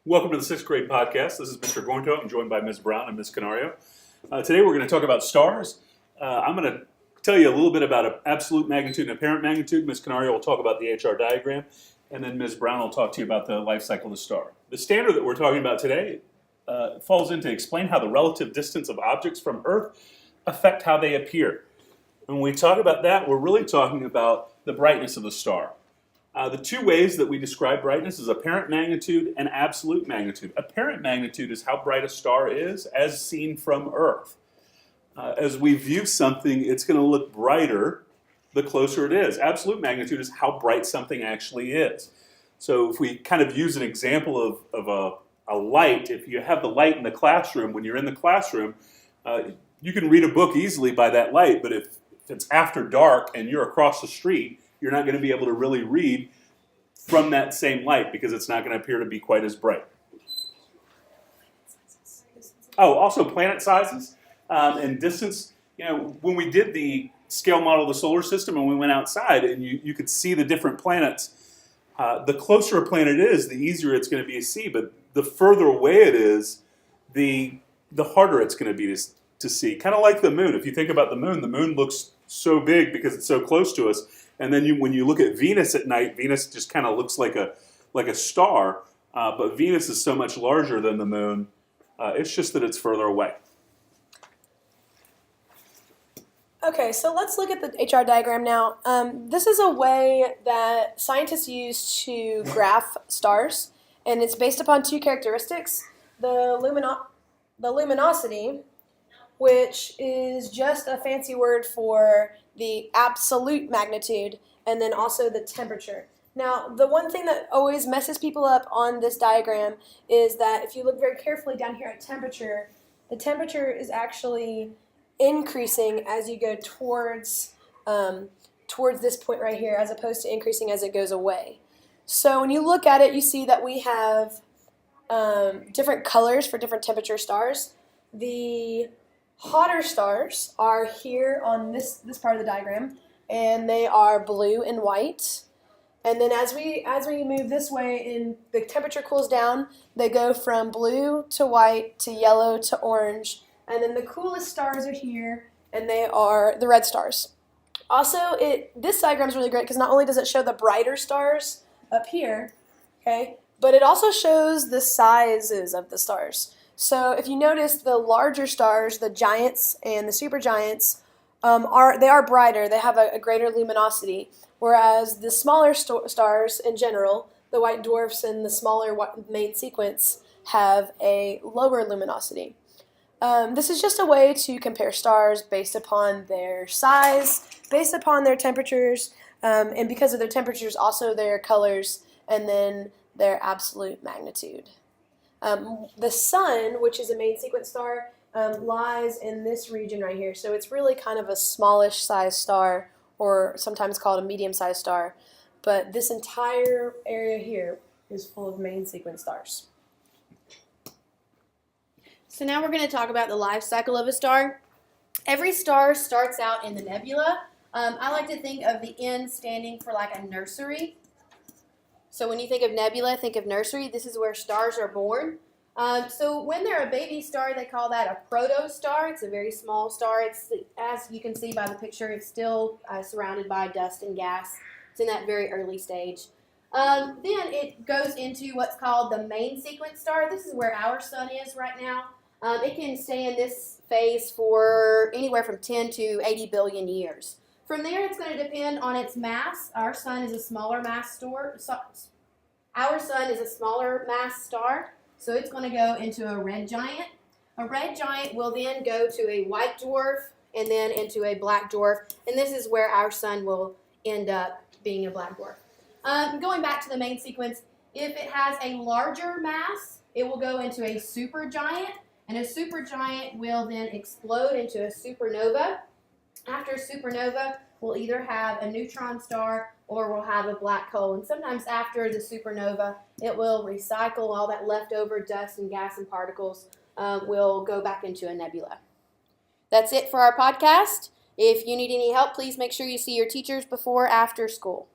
Welcome to the 6th grade podcast. This is Mr. Gornto. I'm joined by Ms. Brown and Ms. Canario. Today we're going to talk about stars. I'm going to tell you a little bit about absolute magnitude and apparent magnitude. Ms. Canario will talk about the HR diagram, and then Ms. Brown will talk to you about the life cycle of the star. The standard that we're talking about today falls into explain how the relative distance of objects from Earth affect how they appear. When we talk about that, we're really talking about the brightness of the star. The two ways that we describe brightness is apparent magnitude and absolute magnitude. Apparent magnitude is how bright a star is as seen from Earth. As we view something, it's going to look brighter the closer it is. Absolute magnitude is how bright something actually is. So if we kind of use an example of a light, if you have the light in the classroom, when you're in the classroom, you can read a book easily by that light, but if it's after dark and you're across the street, you're not going to be able to really read from that same light because it's not going to appear to be quite as bright. Oh, also planet sizes and distance. You know, when we did the scale model of the solar system and we went outside and you could see the different planets, the closer a planet is, the easier it's going to be to see. But the further away it is, the harder it's going to be to see. Kind of like the moon. If you think about the moon looks so big because it's so close to us. And then when you look at Venus at night, Venus just kind of looks like a star. But Venus is so much larger than the moon. It's just that it's further away. Okay, so let's look at the HR diagram now. This is a way that scientists use to graph stars, and it's based upon two characteristics: the luminosity, which is just a fancy word for the absolute magnitude, and then also the temperature. Now, the one thing that always messes people up on this diagram is that if you look very carefully down here at temperature, the temperature is actually increasing as you go towards this point right here, as opposed to increasing as it goes away. So when you look at it, you see that we have different colors for different temperature stars. The hotter stars are here on this part of the diagram, and they are blue and white. And then as we move this way and the temperature cools down, they go from blue to white to yellow to orange. And then the coolest stars are here, and they are the red stars. Also, this diagram is really great because not only does it show the brighter stars up here, okay, but it also shows the sizes of the stars. So if you notice, the larger stars, the giants and the supergiants, are brighter. They have a greater luminosity, whereas the smaller stars in general, the white dwarfs and the smaller main sequence, have a lower luminosity. This is just a way to compare stars based upon their size, based upon their temperatures, and because of their temperatures, also their colors, and then their absolute magnitude. The sun, which is a main sequence star, lies in this region right here. So it's really kind of a smallish size star, or sometimes called a medium-sized star. But this entire area here is full of main sequence stars. So now we're going to talk about the life cycle of a star. Every star starts out in the nebula. I like to think of the N standing for like a nursery. So when you think of nebula, think of nursery. This is where stars are born. So when they're a baby star, they call that a protostar. It's a very small star. It's, as you can see by the picture, it's still surrounded by dust and gas. It's in that very early stage. Then it goes into what's called the main sequence star. This is where our sun is right now. It can stay in this phase for anywhere from 10 to 80 billion years. From there, it's going to depend on its mass. Our sun is a smaller mass star. Our sun is a smaller mass star, so it's going to go into a red giant. A red giant will then go to a white dwarf and then into a black dwarf, and this is where our sun will end up being a black dwarf. Going back to the main sequence, if it has a larger mass, it will go into a supergiant, and a supergiant will then explode into a supernova. After a supernova, we'll either have a neutron star or we'll have a black hole. And sometimes after the supernova, it will recycle all that leftover dust and gas and particles will go back into a nebula. That's it for our podcast. If you need any help, please make sure you see your teachers before or after school.